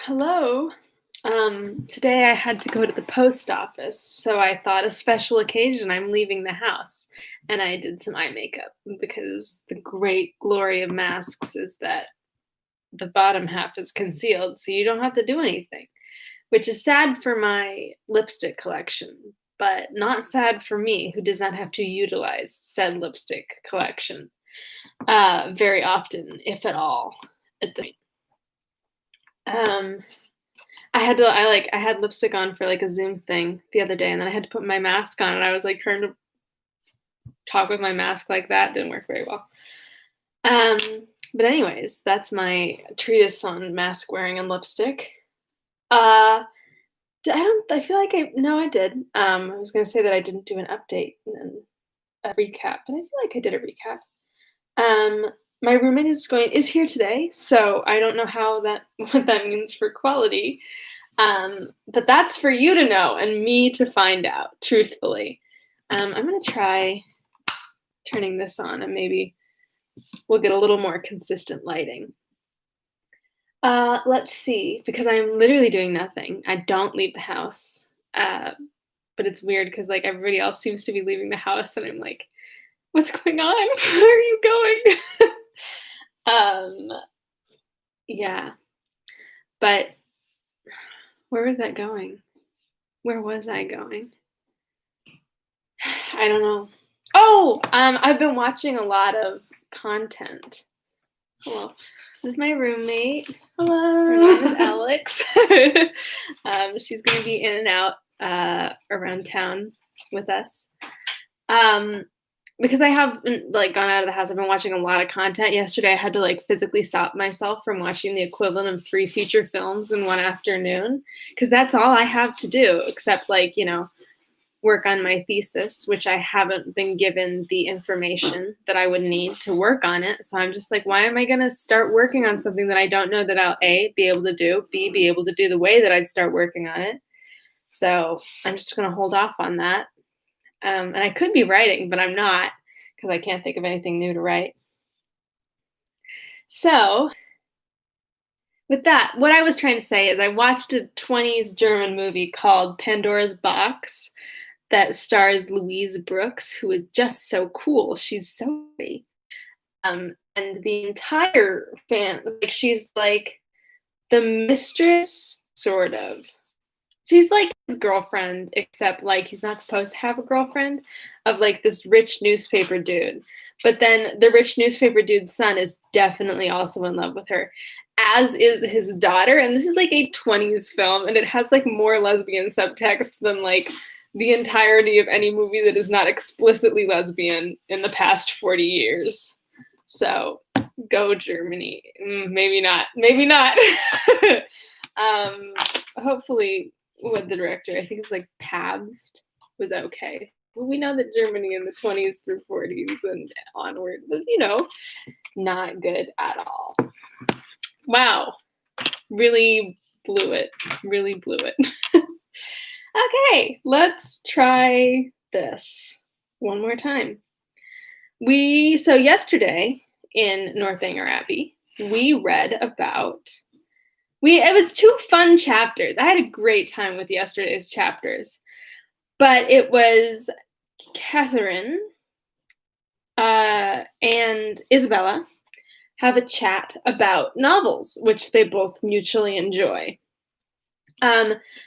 Hello. Today I had to go to the post office, so I thought a special occasion I'm leaving the house. And I did some eye makeup because the great glory of masks is that the bottom half is concealed, so you don't have to do anything, which is sad for my lipstick collection, but not sad for me, who does not have to utilize said lipstick collection very often, if at all, at the um, I had lipstick on for like a Zoom thing the other day, and then I had to put my mask on, and I was like trying to talk with my mask like that. Didn't work very well. Um, but anyways, that's my treatise on mask wearing and lipstick. Uh, I feel like I no, I did. I was gonna say that I didn't do an update and then a recap, but I feel like I did a recap. Um, my roommate is here today, so I don't know how that what that means for quality. But that's for you to know and me to find out, truthfully. I'm gonna try turning this on and maybe we'll get a little more consistent lighting. Let's see, because I'm literally doing nothing. I don't leave the house. Uh, but it's weird because like everybody else seems to be leaving the house, and I'm like, what's going on? Where are you going? Yeah, but where was that going? Where was I going? I don't know. Oh, I've been watching a lot of content. Hello. This is my roommate. Hello. Her name is Alex. She's gonna be in and out around town with us. Because I haven't like gone out of the house, I've been watching a lot of content. Yesterday, I had to like physically stop myself from watching the equivalent of 3 feature films in one afternoon, because that's all I have to do, except like work on my thesis, which I haven't been given the information that I would need to work on it. So I'm just like, why am I going to start working on something that I don't know that I'll A, be able to do, B, be able to do the way that I'd start working on it. So I'm just going to hold off on that. And I could be writing, but I'm not because I can't think of anything new to write. So with that, what I was trying to say is I watched a 20s German movie called Pandora's Box that stars Louise Brooks, who is just so cool. She's so pretty. And the entire she's like the mistress, sort of. She's like his girlfriend, except like he's not supposed to have a girlfriend, of like this rich newspaper dude. But then the rich newspaper dude's son is definitely also in love with her, as is his daughter. And this is like a 20s film, and it has like more lesbian subtext than like the entirety of any movie that is not explicitly lesbian in the past 40 years. So go Germany. Maybe not. Maybe not. Hopefully with the director, I think it was like Pabst, was okay. Well, we know that Germany in the 20s through 40s and onward was, not good at all. Wow. Really blew it. Really blew it. Okay, let's try this one more time. So yesterday in Northanger Abbey, we read about it was 2 fun chapters. I had a great time with yesterday's chapters, but it was Catherine and Isabella have a chat about novels, which they both mutually enjoy.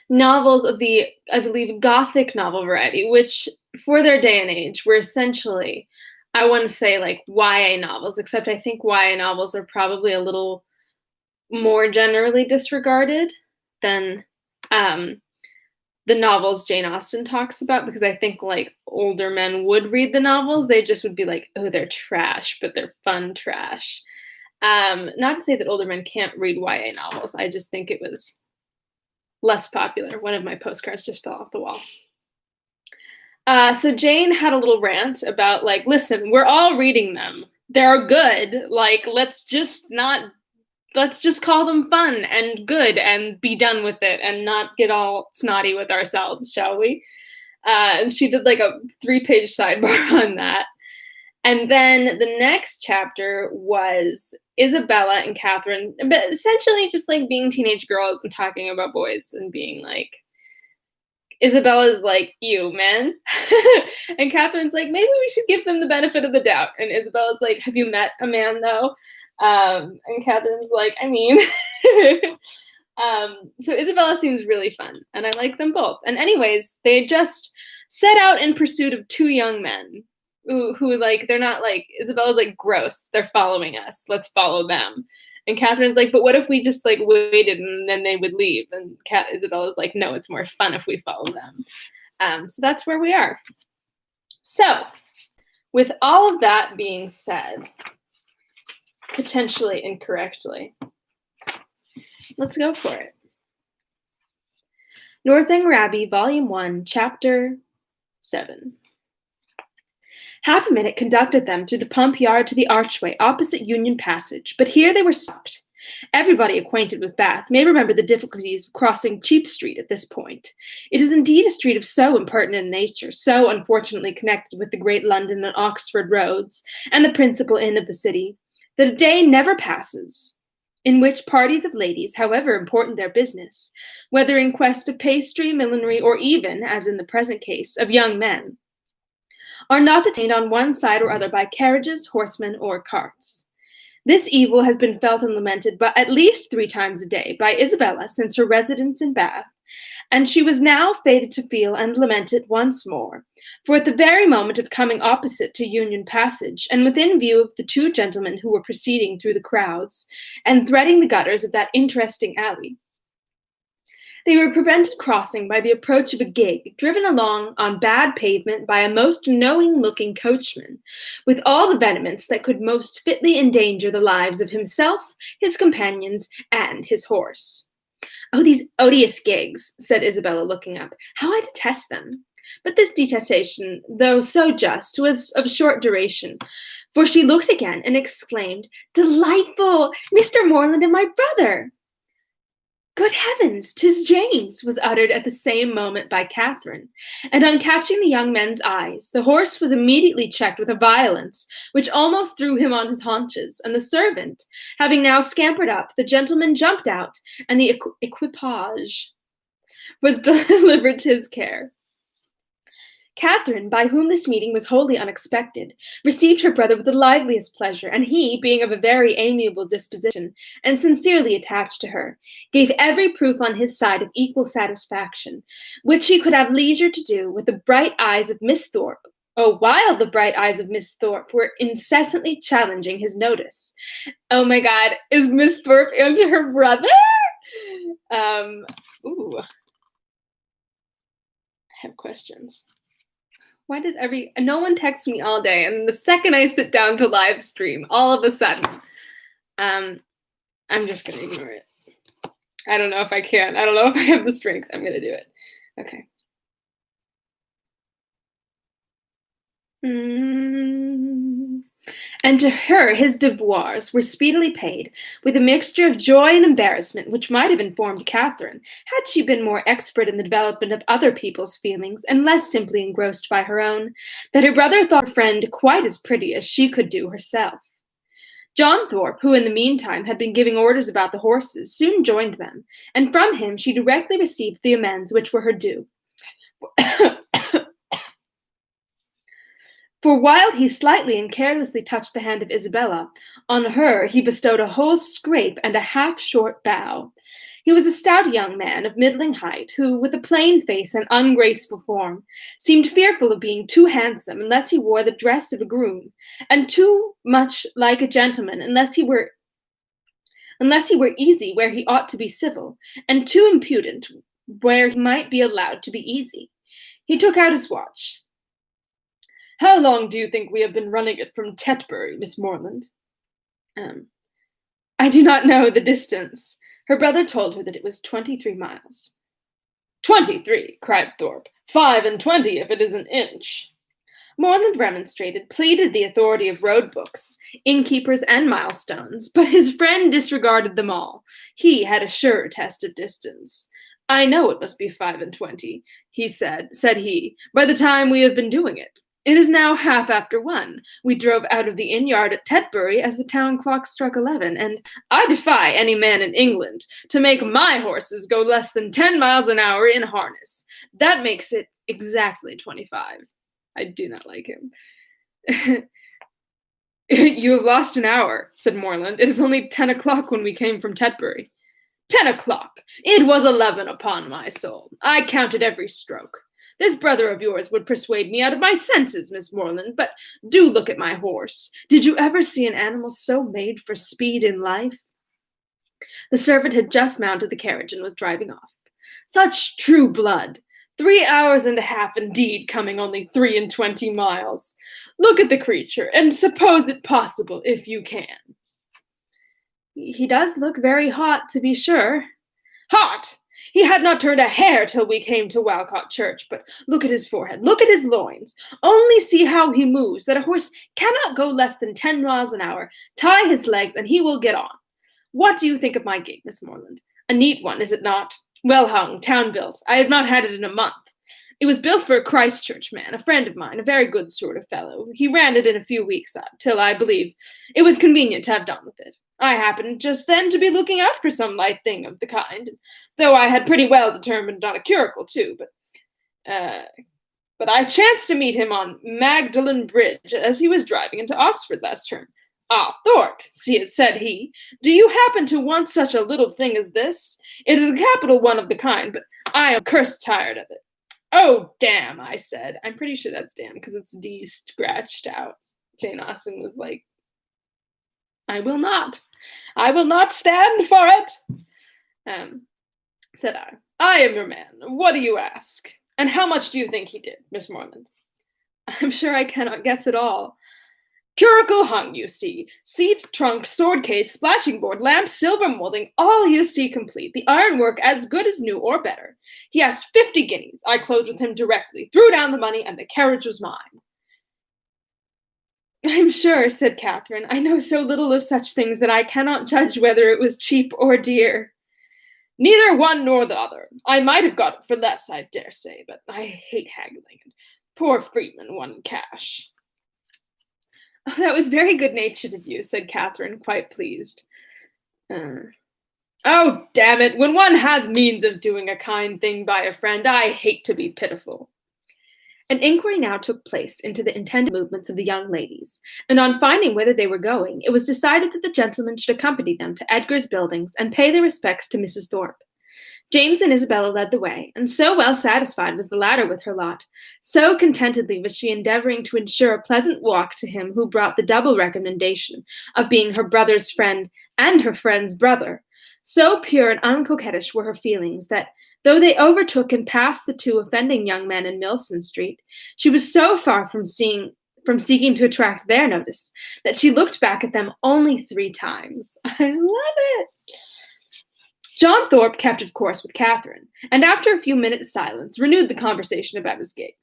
Novels of the, I believe, Gothic novel variety, which for their day and age were essentially, I want to say like YA novels, except I think YA novels are probably a little more generally disregarded than the novels Jane Austen talks about, because I think like older men would read the novels. They just would be like, oh, they're trash, but they're fun trash. Not to say that older men can't read YA novels. I just think it was less popular. One of my postcards just fell off the wall. So Jane had a little rant about like, listen, we're all reading them. They're good. Like, let's just call them fun and good and be done with it and not get all snotty with ourselves, shall we? And she did like a 3-page sidebar on that. And then the next chapter was Isabella and Catherine, but essentially just like being teenage girls and talking about boys and being like, Isabella's like, you, man. And Catherine's like, maybe we should give them the benefit of the doubt. And Isabella's like, have you met a man though? And Catherine's like, I mean, so Isabella seems really fun and I like them both. And anyways, they just set out in pursuit of two young men who like, they're not like, Isabella's like, gross. They're following us. Let's follow them. And Catherine's like, but what if we just like waited and then they would leave? And Isabella's like, no, it's more fun if we follow them. So that's where we are. So with all of that being said, potentially incorrectly, let's go for it. Northanger Abbey, Volume 1, Chapter 7. Half a minute conducted them through the pump yard to the archway opposite Union Passage, but here they were stopped. Everybody acquainted with Bath may remember the difficulties of crossing Cheap Street at this point. It is indeed a street of so impertinent nature, so unfortunately connected with the great London and Oxford roads, and the principal inn of the city, that a day never passes in which parties of ladies, however important their business, whether in quest of pastry, millinery, or even, as in the present case, of young men, are not detained on one side or other by carriages, horsemen, or carts. This evil has been felt and lamented but at least 3 times a day by Isabella since her residence in Bath, and she was now fated to feel and lament it once more, for at the very moment of coming opposite to Union Passage, and within view of the 2 gentlemen who were proceeding through the crowds, and threading the gutters of that interesting alley, they were prevented crossing by the approach of a gig, driven along on bad pavement by a most knowing-looking coachman, with all the vehemence that could most fitly endanger the lives of himself, his companions, and his horse. Oh, these odious gigs, said Isabella, looking up. How I detest them! But this detestation, though so just, was of short duration, for she looked again and exclaimed, Delightful! Mr. Morland and my brother! Good heavens, 'tis James, was uttered at the same moment by Catherine, and on catching the young men's eyes, the horse was immediately checked with a violence which almost threw him on his haunches, and the servant, having now scampered up, the gentleman jumped out, and the equipage was delivered to his care. Catherine, by whom this meeting was wholly unexpected, received her brother with the liveliest pleasure, and he, being of a very amiable disposition, and sincerely attached to her, gave every proof on his side of equal satisfaction, which he could have leisure to do with the bright eyes of Miss Thorpe. Oh, while the bright eyes of Miss Thorpe were incessantly challenging his notice. Oh my God, is Miss Thorpe into her brother? Ooh. I have questions. Why does no one texts me all day, and the second I sit down to live stream, all of a sudden, I'm just gonna ignore it. I don't know if I can. I don't know if I have the strength. I'm gonna do it. Okay. And to her his devoirs were speedily paid, with a mixture of joy and embarrassment which might have informed Catherine, had she been more expert in the development of other people's feelings, and less simply engrossed by her own, that her brother thought her friend quite as pretty as she could do herself. John Thorpe, who in the meantime had been giving orders about the horses, soon joined them, and from him she directly received the amends which were her due. For while he slightly and carelessly touched the hand of Isabella, on her he bestowed a whole scrape and a half-short bow. He was a stout young man of middling height, who, with a plain face and ungraceful form, seemed fearful of being too handsome unless he wore the dress of a groom, and too much like a gentleman unless he were easy where he ought to be civil, and too impudent where he might be allowed to be easy. He took out his watch. How long do you think we have been running it from Tetbury, Miss Morland? I do not know the distance. Her brother told her that it was 23 miles. 23, cried Thorpe. 5 and 20 if it is an inch. Morland remonstrated, pleaded the authority of road books, innkeepers, and milestones, but his friend disregarded them all. He had a surer test of distance. I know it must be 5 and 20, he said he, by the time we have been doing it. It is now half after 1. We drove out of the inn-yard at Tetbury as the town clock struck 11, and I defy any man in England to make my horses go less than 10 miles an hour in harness. That makes it exactly 25. I do not like him. You have lost an hour, said Morland. It is only 10 o'clock when we came from Tetbury. 10 o'clock! It was 11 upon my soul. I counted every stroke. This brother of yours would persuade me out of my senses, Miss Morland, but do look at my horse. Did you ever see an animal so made for speed in life? The servant had just mounted the carriage and was driving off. Such true blood! 3 hours and a half indeed, coming only 23 miles. Look at the creature, and suppose it possible, if you can. He does look very hot, to be sure. Hot! He had not turned a hair till we came to Walcot Church, but look at his forehead, look at his loins. Only see how he moves, that a horse cannot go less than 10 miles an hour. Tie his legs, and he will get on. What do you think of my gait, Miss Morland? A neat one, is it not? Well hung, town-built. I have not had it in a month. It was built for a Christchurch man, a friend of mine, a very good sort of fellow. He ran it in a few weeks, till, I believe, it was convenient to have done with it. I happened just then to be looking out for some light thing of the kind, though I had pretty well determined on a curricle too, but I chanced to meet him on Magdalen Bridge as he was driving into Oxford last term. Ah, Thorpe, said he, do you happen to want such a little thing as this? It is a capital one of the kind, but I am cursed tired of it. Oh, damn, I said. I'm pretty sure that's damn, because it's D scratched out. Jane Austen was like, I will not stand for it, said I. I am your man. What do you ask? And how much do you think he did, Miss Morland? I'm sure I cannot guess at all. Curricle hung, you see. Seat, trunk, sword case, splashing board, lamp, silver molding, all you see complete. The ironwork as good as new or better. He asked 50 guineas. I closed with him directly, threw down the money, and the carriage was mine. I'm sure, said Catherine, I know so little of such things that I cannot judge whether it was cheap or dear. Neither one nor the other. I might have got it for less, I dare say, but I hate haggling, and poor Freeman won cash. Oh, that was very good-natured of you, said Catherine, quite pleased. Oh, damn it, when one has means of doing a kind thing by a friend, I hate to be pitiful. An inquiry now took place into the intended movements of the young ladies, and on finding whither they were going, it was decided that the gentlemen should accompany them to Edgar's buildings and pay their respects to Mrs. Thorpe. James and Isabella led the way, and so well satisfied was the latter with her lot, so contentedly was she endeavoring to ensure a pleasant walk to him who brought the double recommendation of being her brother's friend and her friend's brother. So pure and uncoquettish were her feelings that, though they overtook and passed the two offending young men in Milson Street, she was so far from seeking to attract their notice that she looked back at them only 3 times. I love it! John Thorpe kept, of course, with Catherine, and after a few minutes' silence, renewed the conversation about his gait.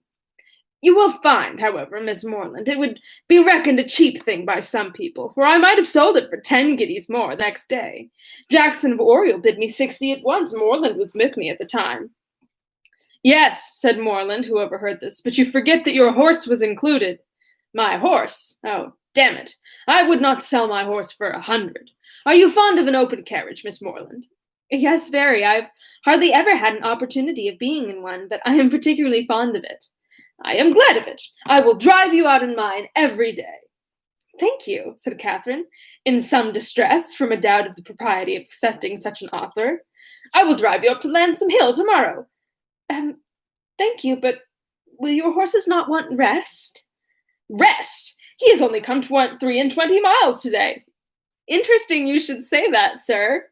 You will find, however, Miss Morland, it would be reckoned a cheap thing by some people, for I might have sold it for 10 guineas more the next day. Jackson of Oriel bid me 60 at once. Morland was with me at the time. Yes, said Morland, who overheard this, but you forget that your horse was included. My horse? Oh, damn it. I would not sell my horse for 100. Are you fond of an open carriage, Miss Morland? Yes, very. I've hardly ever had an opportunity of being in one, but I am particularly fond of it. I am glad of it. I will drive you out in mine every day. Thank you, said Catherine, in some distress from a doubt of the propriety of accepting such an offer. I will drive you up to Lansome Hill tomorrow. Thank you, but will your horses not want rest? Rest? He has only come 23 miles today. Interesting you should say that, sir.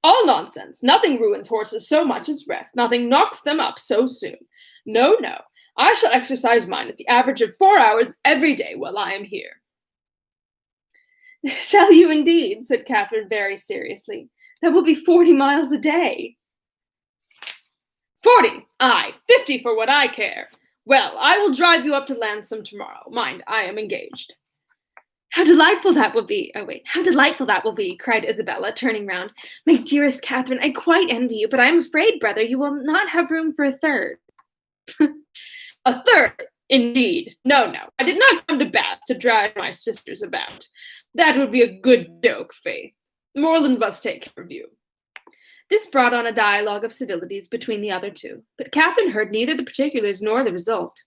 All nonsense. Nothing ruins horses so much as rest. Nothing knocks them up so soon. No, no. I shall exercise mine at the average of 4 hours every day while I am here. Shall you indeed? Said Catherine very seriously. That will be 40 miles a day. 40, aye, 50 for what I care. Well, I will drive you up to Lansome tomorrow. Mind, I am engaged. How delightful that will be! Oh, wait, how delightful that will be, cried Isabella, turning round. My dearest Catherine, I quite envy you, but I am afraid, brother, you will not have room for a third. A third? Indeed. No, no. I did not come to Bath to drag my sisters about. That would be a good joke, Faith. Morland must take care of you. This brought on a dialogue of civilities between the other two, but Catherine heard neither the particulars nor the result.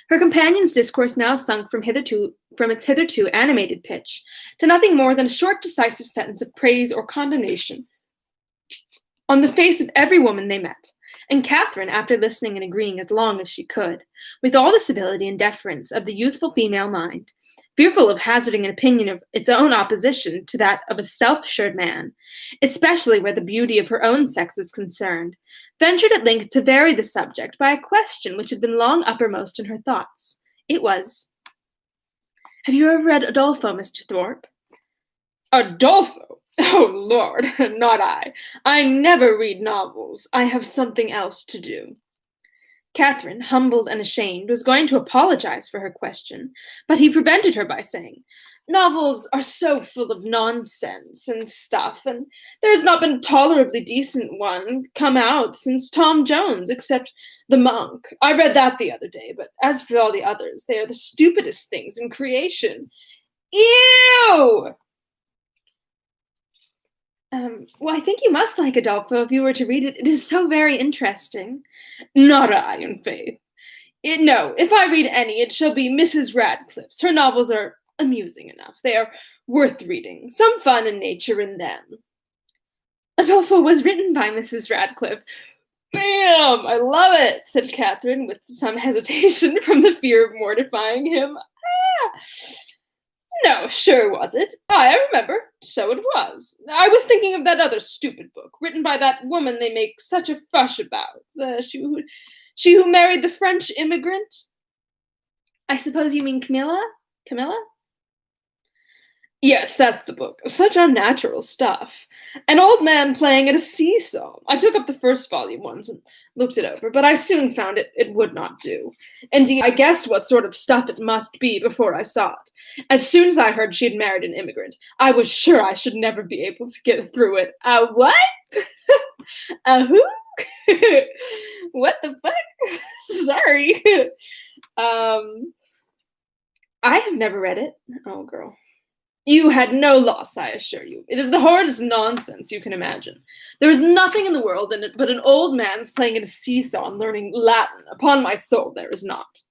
Her companion's discourse now sunk from its hitherto animated pitch to nothing more than a short, decisive sentence of praise or condemnation on the face of every woman they met. And Catherine, after listening and agreeing as long as she could, with all the civility and deference of the youthful female mind, fearful of hazarding an opinion of its own opposition to that of a self-assured man, especially where the beauty of her own sex is concerned, ventured at length to vary the subject by a question which had been long uppermost in her thoughts. It was, "Have you ever read Adolfo, Mr. Thorpe?" "Adolfo? Oh, Lord, not I. I never read novels. I have something else to do." Catherine, humbled and ashamed, was going to apologize for her question, but he prevented her by saying, "Novels are so full of nonsense and stuff, and there has not been a tolerably decent one come out since Tom Jones, except The Monk. I read that the other day, but as for all the others, they are the stupidest things in creation." Ew! Well, I think you must like Adolfo if you were to read it. It is so very interesting. Not I, in faith. No, if I read any, it shall be Mrs. Radcliffe's. Her novels are amusing enough. They are worth reading. Some fun and nature in them. Adolfo was written by Mrs. Radcliffe. Bam! I love it, said Catherine with some hesitation from the fear of mortifying him. Ah! No, sure was it. I remember. So it was. I was thinking of that other stupid book, written by that woman they make such a fuss about. She who married the French immigrant. I suppose you mean Camilla? Camilla? Yes, that's the book. Such unnatural stuff. An old man playing at a seesaw. I took up the first volume once and looked it over, but I soon found it would not do. Indeed, I guessed what sort of stuff it must be before I saw it. As soon as I heard she had married an immigrant, I was sure I should never be able to get through it. What? Who? What the fuck? Sorry. I have never read it. Oh, girl. You had no loss, I assure you. It is the horridest nonsense you can imagine. There is nothing in the world in it but an old man's playing at a seesaw and learning Latin. Upon my soul, there is not.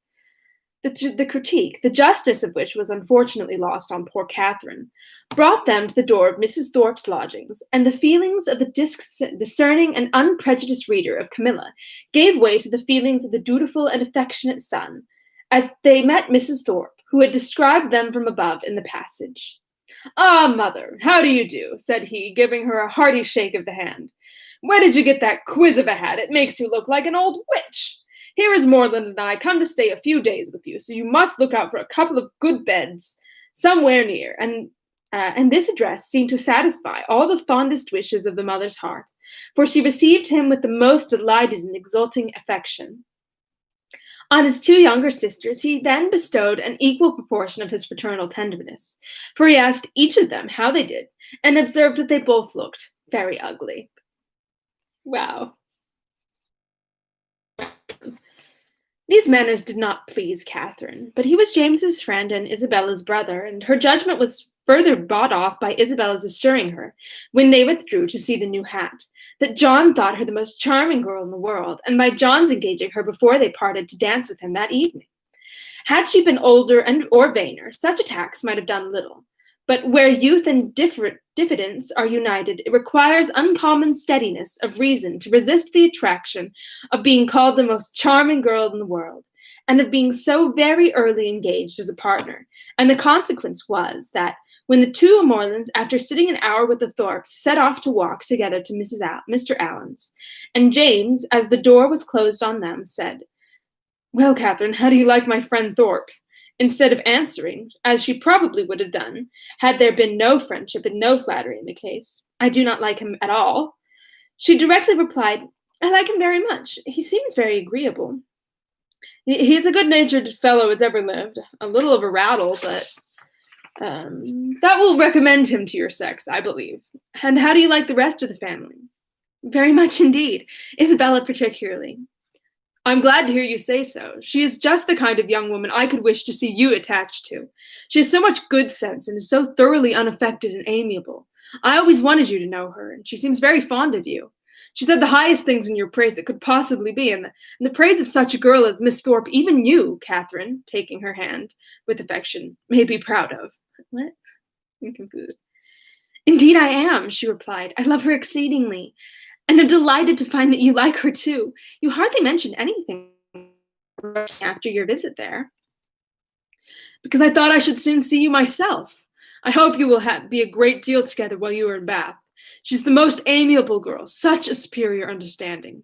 The critique, the justice of which was unfortunately lost on poor Catherine, brought them to the door of Mrs. Thorpe's lodgings, and the feelings of the discerning and unprejudiced reader of Camilla gave way to the feelings of the dutiful and affectionate son, as they met Mrs. Thorpe, who had described them from above in the passage. "Ah, mother, how do you do?" said he, giving her a hearty shake of the hand. "Where did you get that quiz of a hat? It makes you look like an old witch. Here is Morland and I come to stay a few days with you, so you must look out for a couple of good beds somewhere near." And this address seemed to satisfy all the fondest wishes of the mother's heart, for she received him with the most delighted and exulting affection. On his two younger sisters he then bestowed an equal proportion of his fraternal tenderness, for he asked each of them how they did, and observed that they both looked very ugly. Wow. These manners did not please Catherine, but he was James's friend and Isabella's brother, and her judgment was further bought off by Isabella's assuring her, when they withdrew to see the new hat, that John thought her the most charming girl in the world, and by John's engaging her before they parted to dance with him that evening. Had she been older or vainer, such attacks might have done little. But where youth and diffidence are united, it requires uncommon steadiness of reason to resist the attraction of being called the most charming girl in the world, and of being so very early engaged as a partner. And the consequence was that when the two Morlands, after sitting an hour with the Thorpes, set off to walk together to Mr. Allen's, and James, as the door was closed on them, said, "Well, Catherine, how do you like my friend Thorpe?" Instead of answering, as she probably would have done, had there been no friendship and no flattery in the case, "I do not like him at all," she directly replied, "I like him very much. He seems very agreeable. He is a good-natured fellow as ever lived. A little of a rattle, but that will recommend him to your sex, I believe. And how do you like the rest of the family?" "Very much indeed. Isabella particularly." I'm glad to hear you say so. She is just the kind of young woman I could wish to see you attached to. She has so much good sense and is so thoroughly unaffected and amiable. I always wanted you to know her, and she seems very fond of you. She said the highest things in your praise that could possibly be, and the praise of such a girl as Miss Thorpe, even you, Catherine, taking her hand with affection, may be proud of. What? I'm confused. Indeed, I am, she replied. I love her exceedingly, and am delighted to find that you like her too. You hardly mentioned anything after your visit there. Because I thought I should soon see you myself. I hope you will be a great deal together while you are in Bath. She's the most amiable girl, such a superior understanding.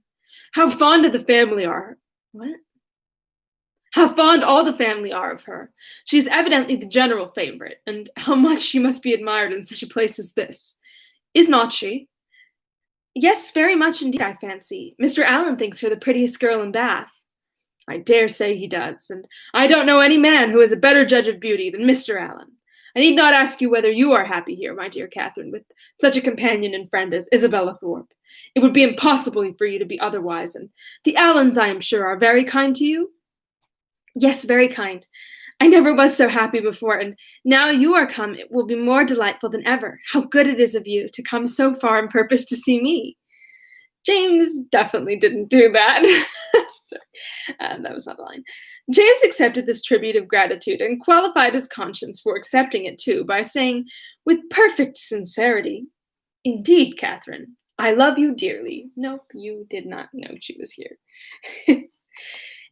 How fond of the family are. What? How fond all the family are of her. She is evidently the general favorite, and how much she must be admired in such a place as this. Is not she? Yes, very much indeed, I fancy. Mr. Allen thinks her the prettiest girl in Bath. I dare say he does, and I don't know any man who is a better judge of beauty than Mr. Allen. I need not ask you whether you are happy here, my dear Catherine, with such a companion and friend as Isabella Thorpe. It would be impossible for you to be otherwise, and the Allens, I am sure, are very kind to you? Yes, very kind. I never was so happy before, and now you are come, it will be more delightful than ever. How good it is of you to come so far on purpose to see me. James definitely didn't do that. Sorry, that was not the line. James accepted this tribute of gratitude and qualified his conscience for accepting it too by saying, with perfect sincerity, Indeed, Catherine, I love you dearly. Nope, you did not know she was here.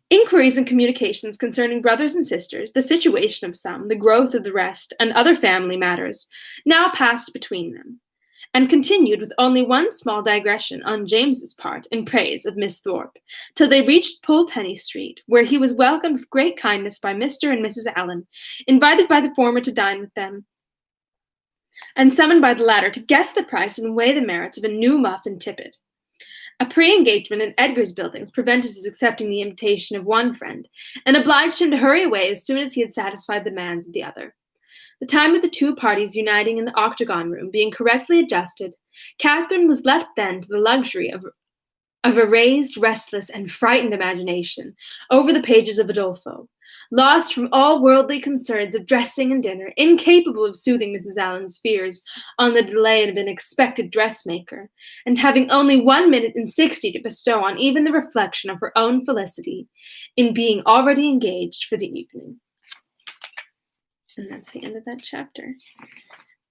Inquiries and communications concerning brothers and sisters, the situation of some, the growth of the rest, and other family matters now passed between them, and continued with only one small digression on James's part in praise of Miss Thorpe, till they reached Pulteney Street, where he was welcomed with great kindness by Mr. and Mrs. Allen, invited by the former to dine with them, and summoned by the latter to guess the price and weigh the merits of a new muff and tippet. A pre-engagement in Edgar's Buildings prevented his accepting the invitation of one friend, and obliged him to hurry away as soon as he had satisfied the demands of the other. The time of the two parties uniting in the octagon room being correctly adjusted, Catherine was left then to the luxury of a raised, restless, and frightened imagination over the pages of Adolfo, lost from all worldly concerns of dressing and dinner, incapable of soothing Mrs. Allen's fears on the delay of an expected dressmaker, and having only 1 minute and 60 to bestow on even the reflection of her own felicity in being already engaged for the evening. And that's the end of that chapter.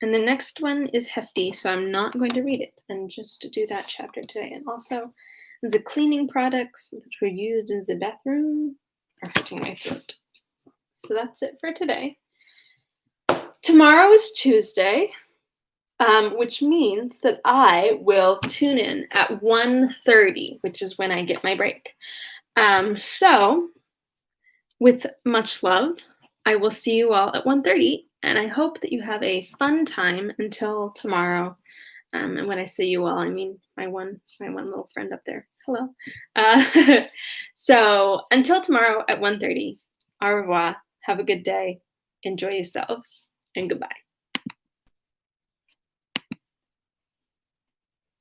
And the next one is hefty, so I'm not going to read it and just do that chapter today. And also, the cleaning products that were used in the bathroom are hurting my throat. So that's it for today. Tomorrow is Tuesday, which means that I will tune in at 1:30, which is when I get my break. So, with much love, I will see you all at 1:30, and I hope that you have a fun time until tomorrow. And when I say you all, I mean my one little friend up there. Hello. So until tomorrow at 1:30, au revoir. Have a good day. Enjoy yourselves, and goodbye.